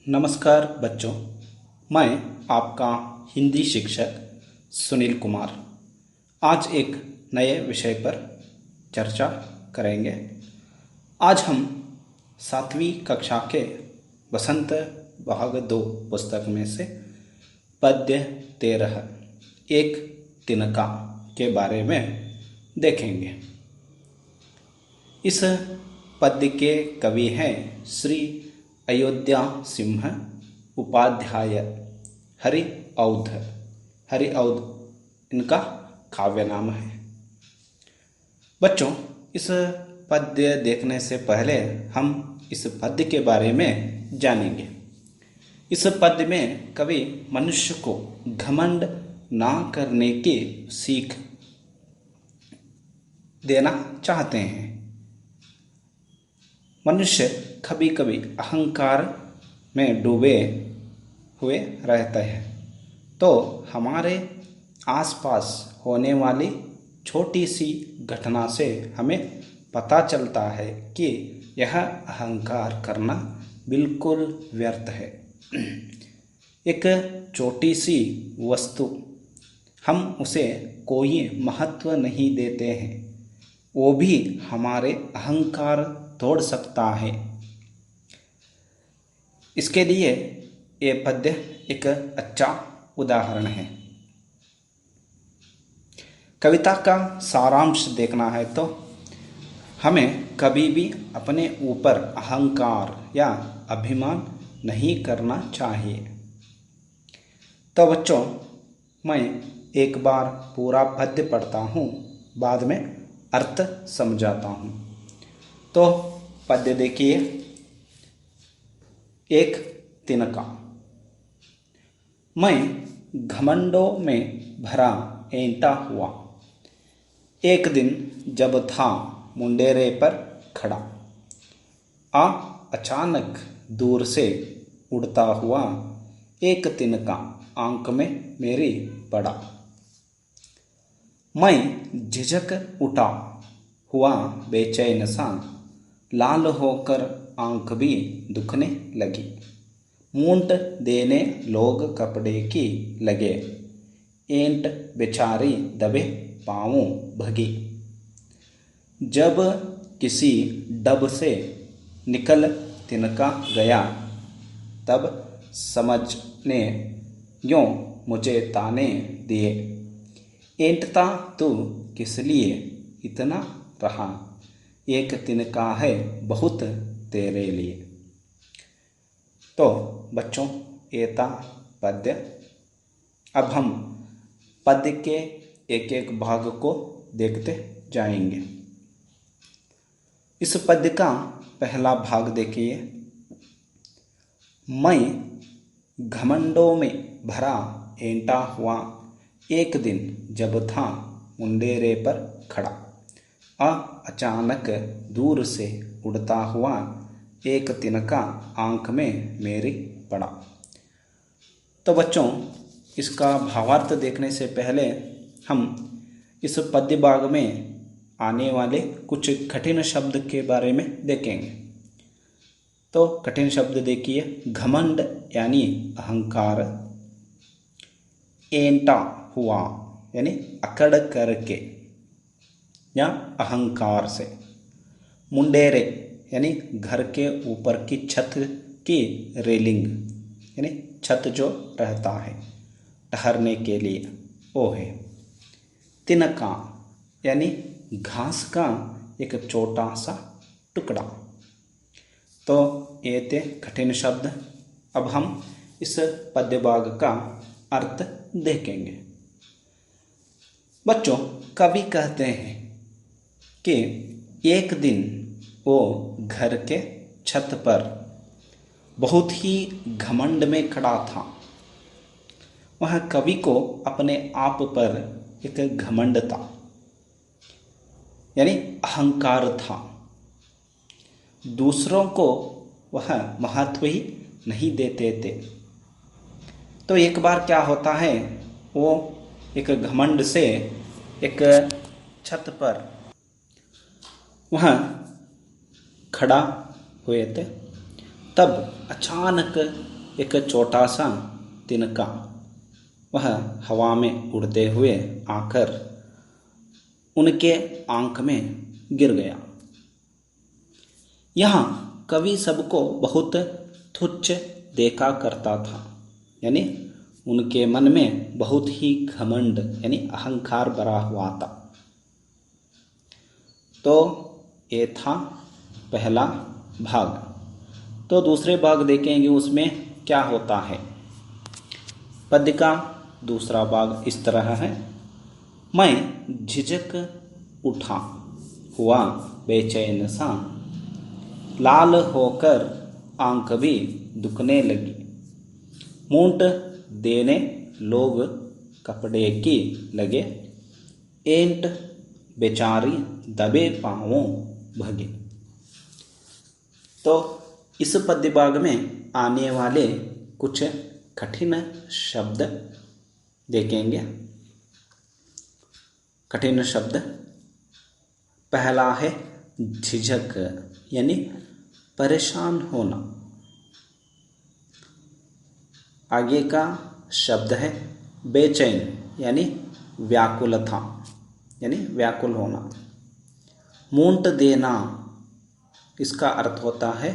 नमस्कार बच्चों, मैं आपका हिंदी शिक्षक सुनील कुमार आज एक नए विषय पर चर्चा करेंगे। आज हम 7वीं कक्षा के वसंत भाग 2 पुस्तक में से पद्य 13 एक तिनका के बारे में देखेंगे। इस पद्य के कवि हैं श्री अयोध्या सिंह उपाध्याय हरिऔध इनका काव्य नाम है। बच्चों, इस पद्य देखने से पहले हम इस पद्य के बारे में जानेंगे। इस पद्य में कवि मनुष्य को घमंड ना करने की सीख देना चाहते हैं। मनुष्य कभी कभी अहंकार में डूबे हुए रहता है, तो हमारे आसपास होने वाली छोटी सी घटना से हमें पता चलता है कि यह अहंकार करना बिल्कुल व्यर्थ है। एक छोटी सी वस्तु, हम उसे कोई महत्व नहीं देते हैं, वो भी हमारे अहंकार तोड़ सकता है। इसके लिए ये पद्य एक अच्छा उदाहरण है। कविता का सारांश देखना है तो हमें कभी भी अपने ऊपर अहंकार या अभिमान नहीं करना चाहिए। तो बच्चों, मैं एक बार पूरा पद्य पढ़ता हूँ, बाद में अर्थ समझाता हूँ। तो पद्य देखिए। एक तिनका। मैं घमंडों में भरा ऐंठा हुआ। एक दिन जब था मुंडेरे पर खड़ा, अचानक दूर से उड़ता हुआ एक तिनका आंख में मेरी पड़ा। मैं झिझक उठा हुआ बेचैन सा, लाल होकर आंख भी दुखने लगी। मूंट देने लोग कपड़े की लगे, ऐंठ बेचारी दबे पाँवों भगी। जब किसी डब से निकल तिनका गया, तब समझने यूं मुझे ताने दिए, ऐंठता तू किस लिए इतना रहा, एक तिनका है बहुत तेरे लिए। तो बच्चों, ये था पद्य। अब हम पद्य के एक एक भाग को देखते जाएंगे। इस पद्य का पहला भाग देखिए। मैं घमंडों में भरा ऐंठा हुआ, एक दिन जब था मुंडेरे पर खड़ा, अचानक दूर से उड़ता हुआ एक तिनका आंख में मेरी पड़ा। तो बच्चों, इसका भावार्थ देखने से पहले हम इस पद्य भाग में आने वाले कुछ कठिन शब्द के बारे में देखेंगे। तो कठिन शब्द देखिए। घमंड यानी अहंकार, ऐंठा हुआ यानी अकड़ करके या अहंकार से, मुंडेरे यानी घर के ऊपर की छत की रेलिंग यानी छत जो रहता है ठहरने के लिए, वो है। तिनका यानी घास का एक छोटा सा टुकड़ा। तो ये थे कठिन शब्द। अब हम इस पद्य भाग का अर्थ देखेंगे। बच्चों, कवि कहते हैं कि एक दिन वो घर के छत पर बहुत ही घमंड में खड़ा था। वह कवि को अपने आप पर एक घमंड था, यानी अहंकार था। दूसरों को वह महत्व ही नहीं देते थे। तो एक बार क्या होता है, वो एक घमंड से एक छत पर वह खड़ा हुए थे। तब अचानक एक छोटा सा तिनका वह हवा में उड़ते हुए आकर उनके आंख में गिर गया। यहाँ कवि सबको बहुत तुच्छ देखा करता था, यानी उनके मन में बहुत ही घमंड यानी अहंकार भरा हुआ था। तो ये था पहला भाग। तो दूसरे भाग देखेंगे उसमें क्या होता है। पद्य का दूसरा भाग इस तरह है। मैं झिझक उठा हुआ बेचैन सा, लाल होकर आंख भी दुखने लगी। मूंट देने लोग कपड़े की लगे, एंट बेचारी दबे पांवों भगे। तो इस पद्य भाग में आने वाले कुछ कठिन शब्द देखेंगे। कठिन शब्द पहला है झिझक, यानी परेशान होना। आगे का शब्द है बेचैन, यानी व्याकुलता, यानी व्याकुल होना। मूंट देना, इसका अर्थ होता है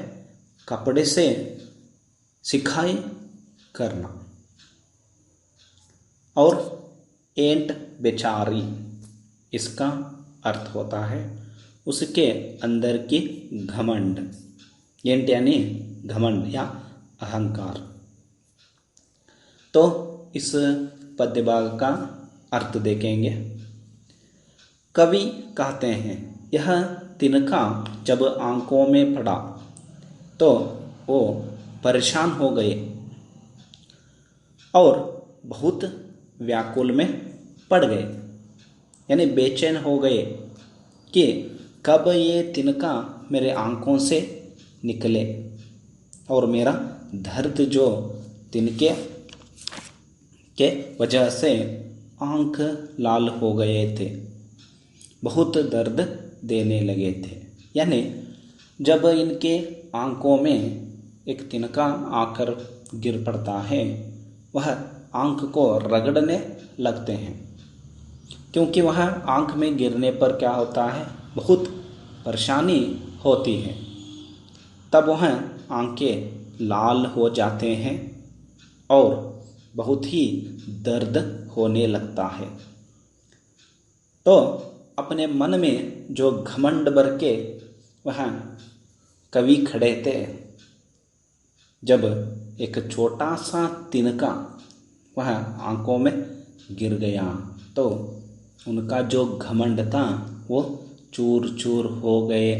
कपड़े से सिखाई करना। और एंट बेचारी, इसका अर्थ होता है उसके अंदर की घमंड। एंट यानी घमंड या अहंकार। तो इस पद्य भाग का अर्थ देखेंगे। कवि कहते हैं यह तिनका जब आंखों में पड़ा तो वो परेशान हो गए और बहुत व्याकुल में पड़ गए, यानी बेचैन हो गए कि कब ये तिनका मेरे आंखों से निकले और मेरा दर्द जो तिनके के वजह से आंख लाल हो गए थे, बहुत दर्द देने लगे थे। यानी जब इनके आंखों में एक तिनका आकर गिर पड़ता है, वह आंख को रगड़ने लगते हैं, क्योंकि वह आंख में गिरने पर क्या होता है, बहुत परेशानी होती है। तब वह आंखें लाल हो जाते हैं और बहुत ही दर्द होने लगता है। तो अपने मन में जो घमंड भर के वह कवि खड़े थे, जब एक छोटा सा तिनका वह आंखों में गिर गया तो उनका जो घमंड था वो चूर चूर हो गए।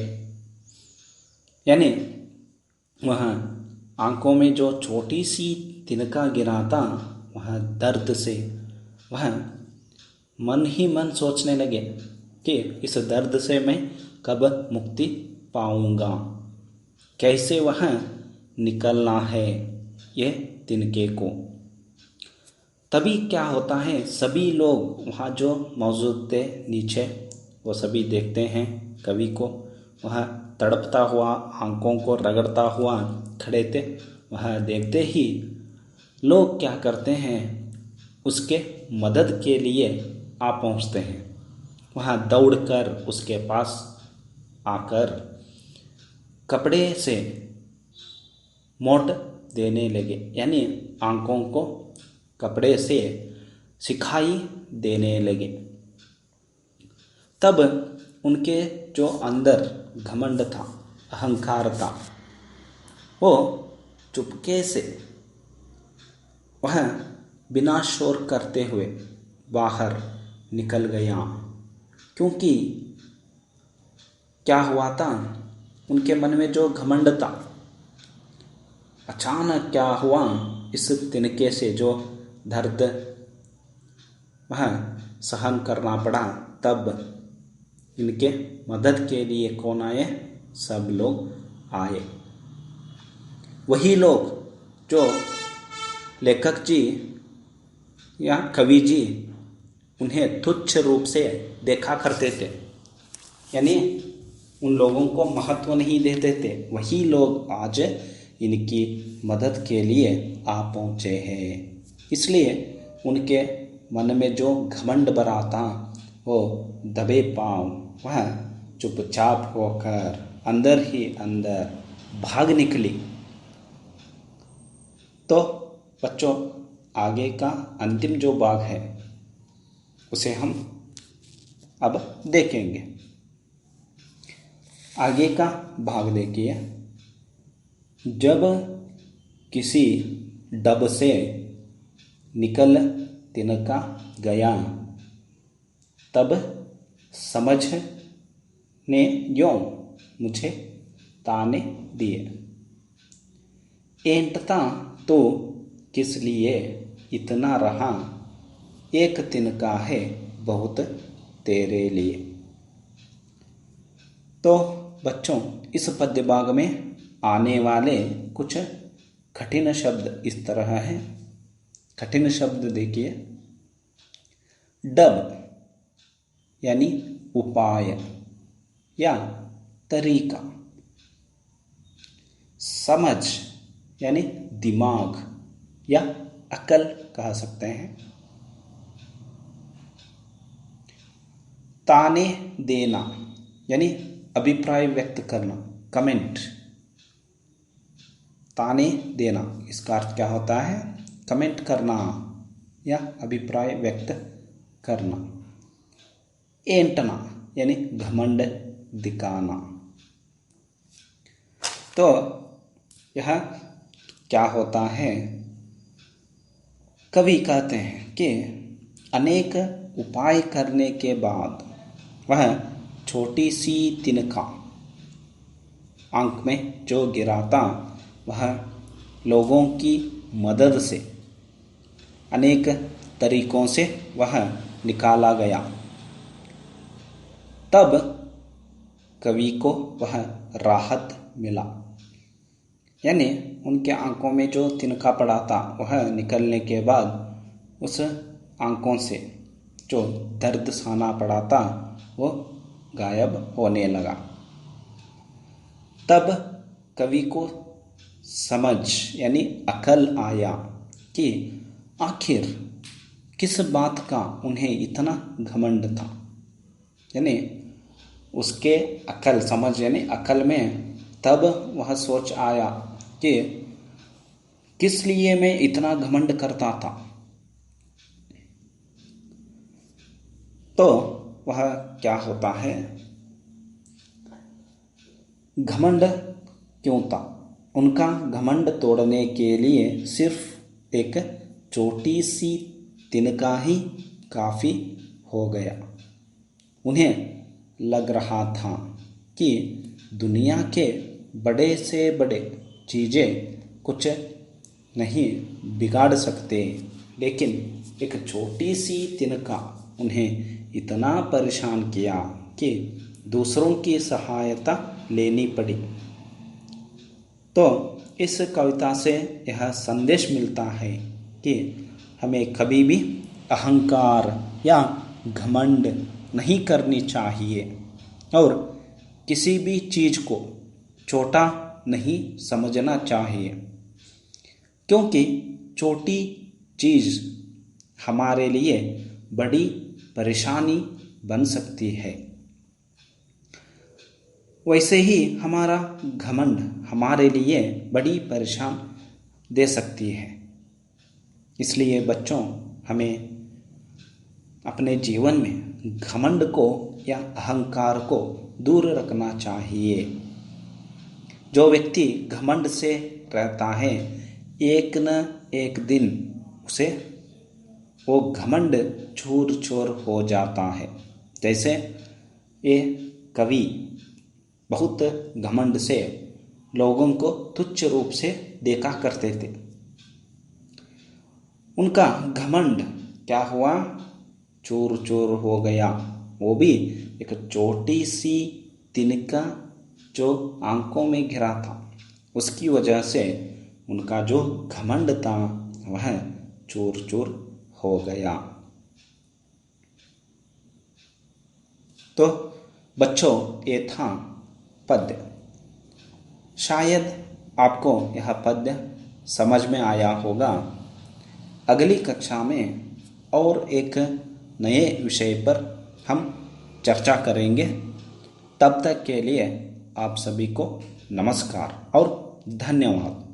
यानी वह आंखों में जो छोटी सी तिनका गिरा था, वह दर्द से वह मन ही मन सोचने लगे कि इस दर्द से मैं कब मुक्ति पाऊंगा, कैसे वह निकलना है ये तिनके को। तभी क्या होता है, सभी लोग वहाँ जो मौजूद थे नीचे, वो सभी देखते हैं कवि को। वह तड़पता हुआ, आंखों को रगड़ता हुआ खड़े थे। वह देखते ही लोग क्या करते हैं, उसके मदद के लिए आ पहुँचते हैं। वह दौड़कर उसके पास आकर कपड़े से मोट देने लगे, यानी आंखों को कपड़े से सिखाई देने लगे। तब उनके जो अंदर घमंड था, अहंकार था, वो चुपके से वह बिना शोर करते हुए बाहर निकल गया। क्योंकि क्या हुआ था, उनके मन में जो घमंड था, अचानक क्या हुआ, इस तिनके से जो दर्द वह सहन करना पड़ा, तब इनके मदद के लिए कौन आए, सब लोग आए। वही लोग जो लेखक जी या कवि जी उन्हें तुच्छ रूप से देखा करते थे, यानी उन लोगों को महत्व नहीं देते थे, वही लोग आज इनकी मदद के लिए आ पहुँचे हैं। इसलिए उनके मन में जो घमंड भरा था वो दबे पांव वह चुपचाप होकर अंदर ही अंदर भाग निकली। तो बच्चों, आगे का अंतिम जो भाग है उसे हम अब देखेंगे। आगे का भाग देखिए। जब किसी डब से निकल तिनका गया, तब समझ ने यों मुझे ताने दिए। ऐंठता तो किस लिए इतना रहा, एक तिनका है बहुत तेरे लिए। तो बच्चों, इस पद्य भाग में आने वाले कुछ कठिन शब्द इस तरह हैं। कठिन शब्द देखिए। डब यानी उपाय या तरीका। समझ यानी दिमाग या अकल कह सकते हैं। ताने देना यानी अभिप्राय व्यक्त करना, कमेंट। ताने देना इसका अर्थ क्या होता है? कमेंट करना या अभिप्राय व्यक्त करना। ऐंठना यानी घमंड दिखाना। तो यह क्या होता है? कवि कहते हैं कि अनेक उपाय करने के बाद वह छोटी सी तिनका आंख में जो गिराता, वह लोगों की मदद से अनेक तरीकों से वह निकाला गया। तब कवि को वह राहत मिला, यानी उनके आंखों में जो तिनका पड़ा था वह निकलने के बाद उस आंखों से जो दर्द साना पड़ा था वो गायब होने लगा। तब कवि को समझ यानी अकल आया कि आखिर किस बात का उन्हें इतना घमंड था। यानी उसके अकल, समझ यानी अकल में तब वह सोच आया कि किस लिए मैं इतना घमंड करता था। तो वह क्या होता है? घमंड क्यों था? उनका घमंड तोड़ने के लिए सिर्फ एक छोटी सी तिनका ही काफ़ी हो गया। उन्हें लग रहा था कि दुनिया के बड़े से बड़े चीज़ें कुछ नहीं बिगाड़ सकते, लेकिन एक छोटी सी तिनका उन्हें इतना परेशान किया कि दूसरों की सहायता लेनी पड़ी। तो इस कविता से यह संदेश मिलता है कि हमें कभी भी अहंकार या घमंड नहीं करनी चाहिए और किसी भी चीज़ को छोटा नहीं समझना चाहिए, क्योंकि छोटी चीज़ हमारे लिए बड़ी परेशानी बन सकती है। वैसे ही हमारा घमंड हमारे लिए बड़ी परेशान दे सकती है। इसलिए बच्चों, हमें अपने जीवन में घमंड को या अहंकार को दूर रखना चाहिए। जो व्यक्ति घमंड से रहता है, एक न एक दिन उसे वो घमंड चूर चूर हो जाता है। जैसे ये कवि बहुत घमंड से लोगों को तुच्छ रूप से देखा करते थे। उनका घमंड क्या हुआ? चूर चूर हो गया। वो भी एक छोटी सी तिनका जो आंखों में घिरा था, उसकी वजह से उनका जो घमंड था वह चूर चूर हो गया। तो बच्चों, ये था पद्य। शायद आपको यह पद्य समझ में आया होगा। अगली कक्षा में और एक नए विषय पर हम चर्चा करेंगे। तब तक के लिए आप सभी को नमस्कार और धन्यवाद।